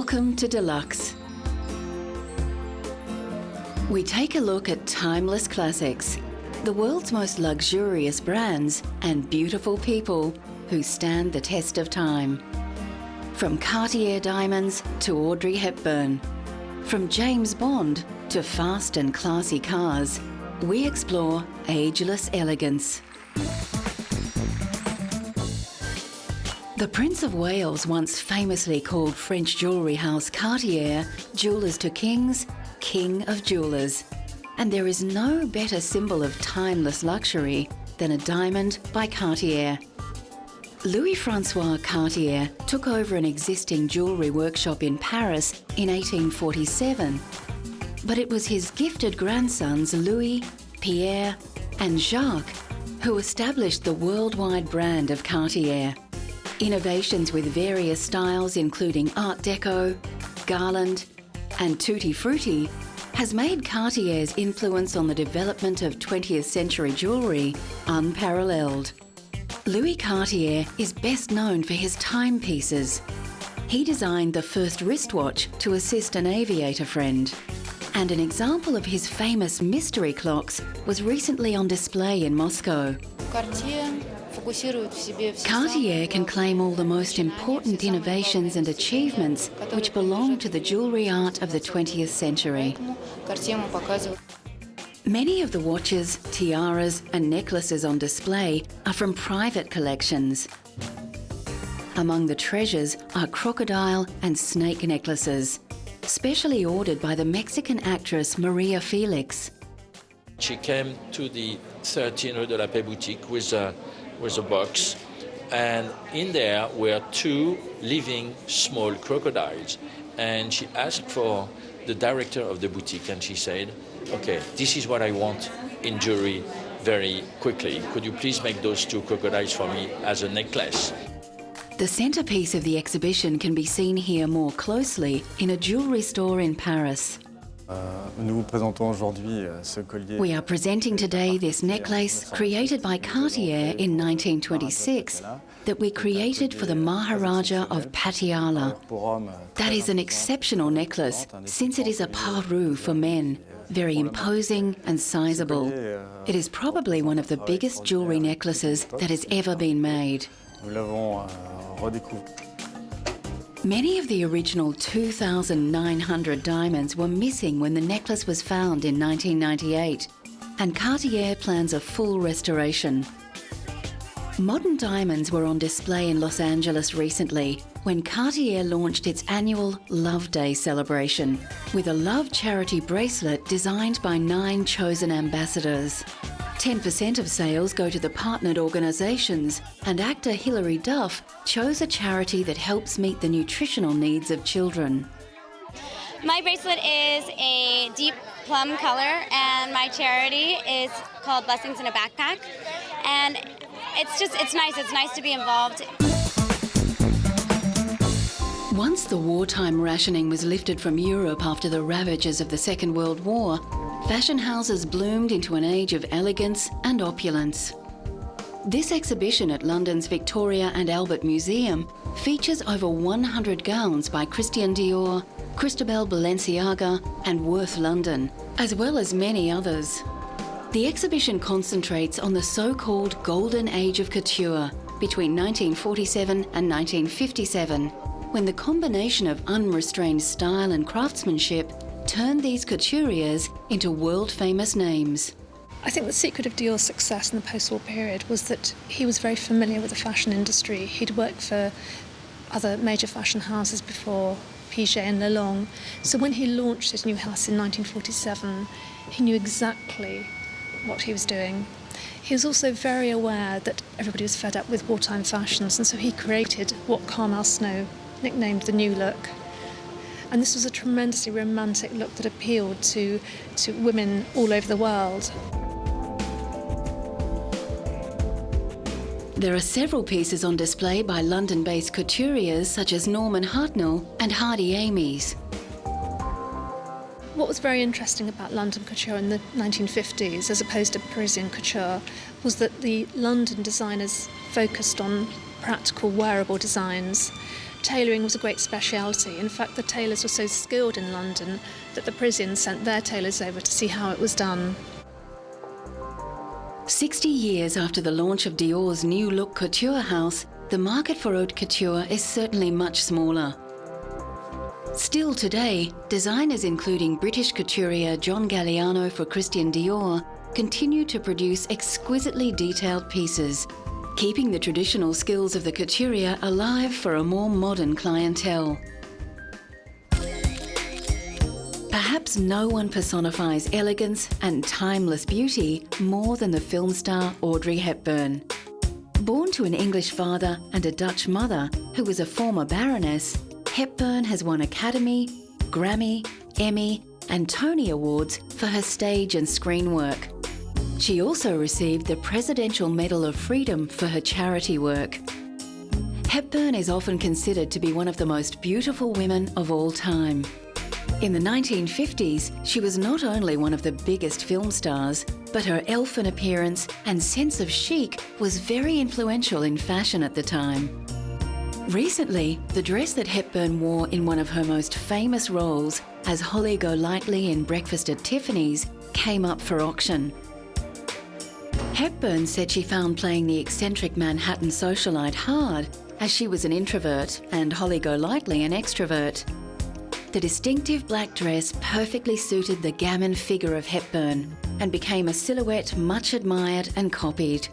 Welcome to Deluxe. We take a look at timeless classics, the world's most luxurious brands and beautiful people who stand the test of time. From Cartier diamonds to Audrey Hepburn, from James Bond to fast and classy cars, we explore ageless elegance. The Prince of Wales once famously called French jewellery house Cartier jewellers to kings, king of jewellers. And there is no better symbol of timeless luxury than a diamond by Cartier. Louis-François Cartier took over an existing jewellery workshop in Paris in 1847. But it was his gifted grandsons Louis, Pierre and Jacques who established the worldwide brand of Cartier. Innovations with various styles including Art Deco, Garland and Tutti Frutti has made Cartier's influence on the development of 20th century jewellery unparalleled. Louis Cartier is best known for his timepieces. He designed the first wristwatch to assist an aviator friend. And an example of his famous mystery clocks was recently on display in Moscow. Cartier can claim all the most important innovations and achievements which belong to the jewellery art of the 20th century. Many of the watches, tiaras and necklaces on display are from private collections. Among the treasures are crocodile and snake necklaces, specially ordered by the Mexican actress Maria Felix. She came to the 13 Rue de la Paix boutique with a box, and in there were two living small crocodiles. And she asked for the director of the boutique, and she said, "Okay, this is what I want in jewelry very quickly. Could you please make those two crocodiles for me as a necklace?" The centrepiece of the exhibition can be seen here more closely in a jewellery store in Paris. We are presenting today this necklace created by Cartier in 1926 that we created for the Maharaja of Patiala. That is an exceptional necklace since it is a parure for men, very imposing and sizable. It is probably one of the biggest jewellery necklaces that has ever been made. Many of the original 2,900 diamonds were missing when the necklace was found in 1998, and Cartier plans a full restoration. Modern diamonds were on display in Los Angeles recently when Cartier launched its annual Love Day celebration with a love charity bracelet designed by 9 chosen ambassadors. 10% of sales go to the partnered organisations, and actor Hilary Duff chose a charity that helps meet the nutritional needs of children. My bracelet is a deep plum color, and my charity is called Blessings in a Backpack. And it's nice to be involved. Once the wartime rationing was lifted from Europe after the ravages of the Second World War, fashion houses bloomed into an age of elegance and opulence. This exhibition at London's Victoria and Albert Museum features over 100 gowns by Christian Dior, Christobel Balenciaga and Worth London, as well as many others. The exhibition concentrates on the so-called Golden Age of Couture between 1947 and 1957, when the combination of unrestrained style and craftsmanship turned these couturiers into world-famous names. I think the secret of Dior's success in the post-war period was that he was very familiar with the fashion industry. He'd worked for other major fashion houses before, Piaget and Lelong. So when he launched his new house in 1947, he knew exactly what he was doing. He was also very aware that everybody was fed up with wartime fashions, and so he created what Carmel Snow nicknamed the New Look. And this was a tremendously romantic look that appealed to women all over the world. There are several pieces on display by London-based couturiers such as Norman Hartnell and Hardy Amies. What was very interesting about London couture in the 1950s, as opposed to Parisian couture, was that the London designers focused on practical, wearable designs. tailoring was a great speciality. In fact, the tailors were so skilled in London that the Parisians sent their tailors over to see how it was done. 60 years after the launch of Dior's new look couture house, the market for haute couture is certainly much smaller. Still today, designers including British couturier John Galliano for Christian Dior continue to produce exquisitely detailed pieces, keeping the traditional skills of the couturier alive for a more modern clientele. Perhaps no one personifies elegance and timeless beauty more than the film star Audrey Hepburn. Born to an English father and a Dutch mother who was a former baroness, Hepburn has won Academy, Grammy, Emmy and Tony Awards for her stage and screen work. She also received the Presidential Medal of Freedom for her charity work. Hepburn is often considered to be one of the most beautiful women of all time. In the 1950s, she was not only one of the biggest film stars, but her elfin appearance and sense of chic was very influential in fashion at the time. Recently, the dress that Hepburn wore in one of her most famous roles as Holly Golightly in Breakfast at Tiffany's came up for auction. Hepburn said she found playing the eccentric Manhattan socialite hard, as she was an introvert and Holly Golightly an extrovert. The distinctive black dress perfectly suited the gamin figure of Hepburn and became a silhouette much admired and copied.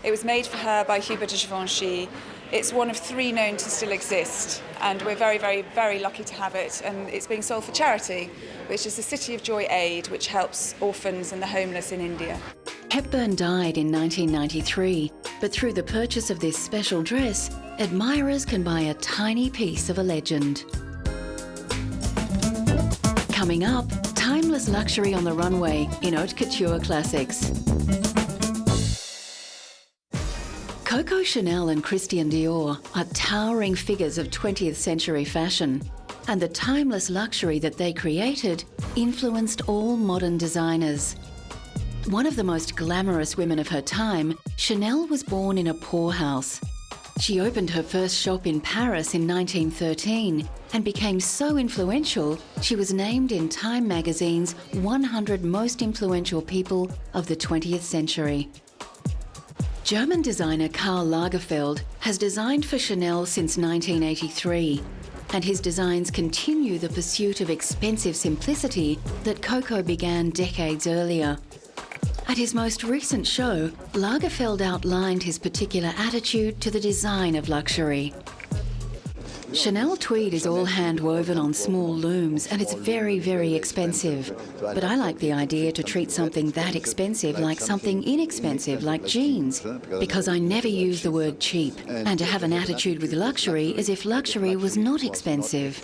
It was made for her by Hubert de Givenchy. It's one of 3 known to still exist, and we're very, very, very lucky to have it. And it's being sold for charity, which is the City of Joy Aid, which helps orphans and the homeless in India. Hepburn died in 1993, but through the purchase of this special dress, admirers can buy a tiny piece of a legend. Coming up, timeless luxury on the runway in haute couture classics. Coco Chanel and Christian Dior are towering figures of 20th century fashion, and the timeless luxury that they created influenced all modern designers. One of the most glamorous women of her time, Chanel was born in a poorhouse. She opened her first shop in Paris in 1913 and became so influential, she was named in Time magazine's 100 most influential people of the 20th century. German designer Karl Lagerfeld has designed for Chanel since 1983, and his designs continue the pursuit of expensive simplicity that Coco began decades earlier. At his most recent show, Lagerfeld outlined his particular attitude to the design of luxury. Chanel tweed is all hand-woven on small looms and it's very, very expensive. But I like the idea to treat something that expensive like something inexpensive, like jeans, because I never use the word cheap, and to have an attitude with luxury as if luxury was not expensive.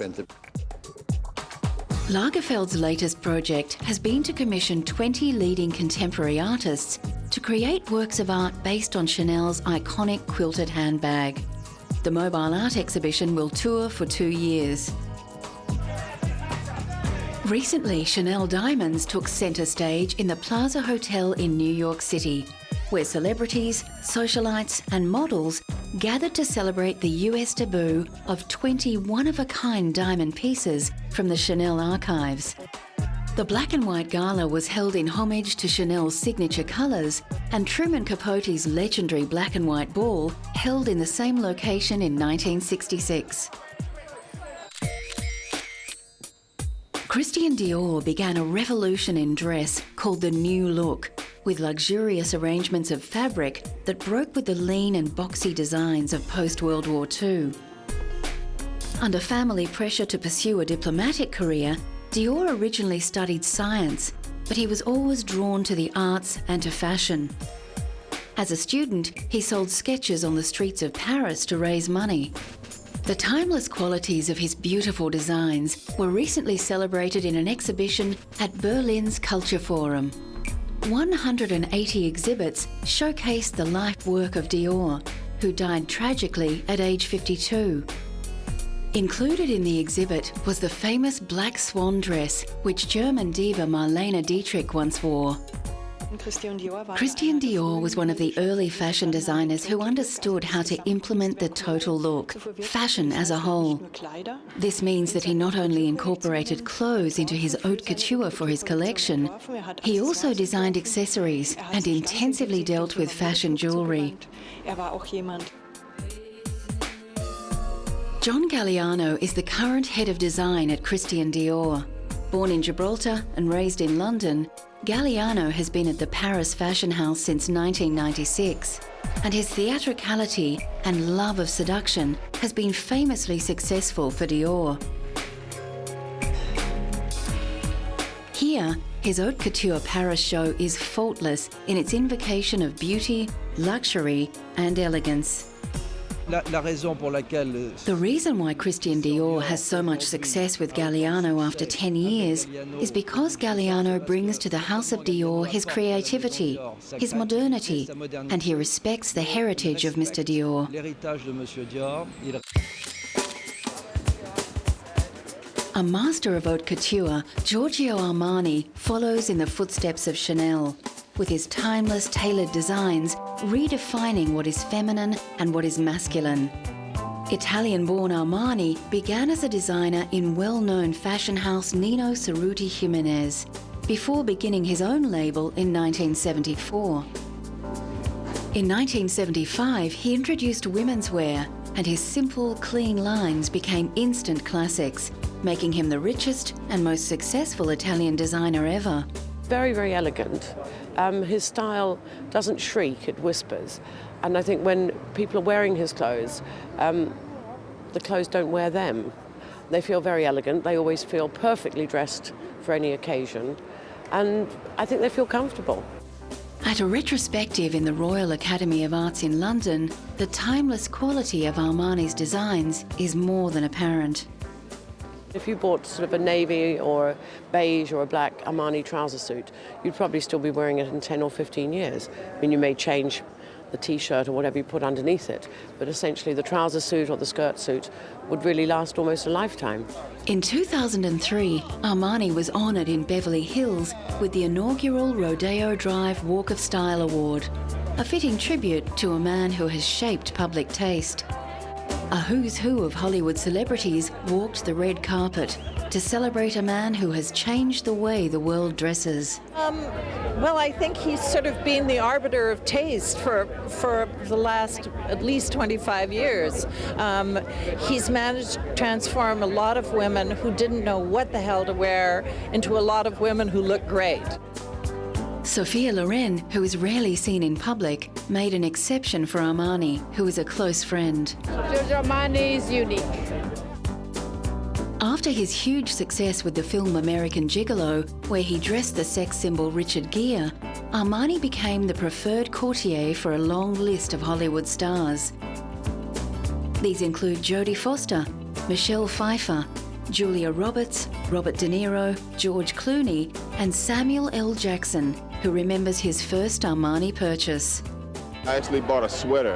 Lagerfeld's latest project has been to commission 20 leading contemporary artists to create works of art based on Chanel's iconic quilted handbag. The mobile art exhibition will tour for 2 years. Recently, Chanel Diamonds took centre stage in the Plaza Hotel in New York City, where celebrities, socialites and models gathered to celebrate the US debut of 20 one-of-a-kind diamond pieces from the Chanel archives. The black and white gala was held in homage to Chanel's signature colours, and Truman Capote's legendary black and white ball held in the same location in 1966. Christian Dior began a revolution in dress called the New Look, with luxurious arrangements of fabric that broke with the lean and boxy designs of post-World War II. Under family pressure to pursue a diplomatic career, Dior originally studied science, but he was always drawn to the arts and to fashion. As a student, he sold sketches on the streets of Paris to raise money. The timeless qualities of his beautiful designs were recently celebrated in an exhibition at Berlin's Culture Forum. 180 exhibits showcased the life work of Dior, who died tragically at age 52. Included in the exhibit was the famous black swan dress which German diva Marlene Dietrich once wore. Christian Dior was one of the early fashion designers who understood how to implement the total look, fashion as a whole. This means that he not only incorporated clothes into his haute couture for his collection, he also designed accessories and intensively dealt with fashion jewellery. John Galliano is the current head of design at Christian Dior. Born in Gibraltar and raised in London, Galliano has been at the Paris fashion house since 1996, and his theatricality and love of seduction has been famously successful for Dior. Here, his haute couture Paris show is faultless in its invocation of beauty, luxury and elegance. The reason why Christian Dior has so much success with Galliano after 10 years is because Galliano brings to the House of Dior his creativity, his modernity, and he respects the heritage of Mr. Dior. A master of haute couture, Giorgio Armani follows in the footsteps of Chanel, with his timeless tailored designs redefining what is feminine and what is masculine. Italian-born Armani began as a designer in well-known fashion house Nino Cerruti Jimenez, before beginning his own label in 1974. In 1975, he introduced women's wear, and his simple, clean lines became instant classics, making him the richest and most successful Italian designer ever. Very, very elegant. His style doesn't shriek, it whispers. And I think when people are wearing his clothes, the clothes don't wear them. They feel very elegant, they always feel perfectly dressed for any occasion, and I think they feel comfortable. At a retrospective in the Royal Academy of Arts in London, the timeless quality of Armani's designs is more than apparent. If you bought sort of a navy or a beige or a black Armani trouser suit, you'd probably still be wearing it in 10 or 15 years. I mean, you may change the t-shirt or whatever you put underneath it, but essentially the trouser suit or the skirt suit would really last almost a lifetime. In 2003, Armani was honoured in Beverly Hills with the inaugural Rodeo Drive Walk of Style Award, a fitting tribute to a man who has shaped public taste. A who's who of Hollywood celebrities walked the red carpet to celebrate a man who has changed the way the world dresses. Well, I think he's sort of been the arbiter of taste for the last at least 25 years. He's managed to transform a lot of women who didn't know what the hell to wear into a lot of women who look great. Sophia Loren, who is rarely seen in public, made an exception for Armani, who is a close friend. Giorgio Armani is unique. After his huge success with the film American Gigolo, where he dressed the sex symbol Richard Gere, Armani became the preferred courtier for a long list of Hollywood stars. These include Jodie Foster, Michelle Pfeiffer, Julia Roberts, Robert De Niro, George Clooney, and Samuel L. Jackson, who remembers his first Armani purchase. I actually bought a sweater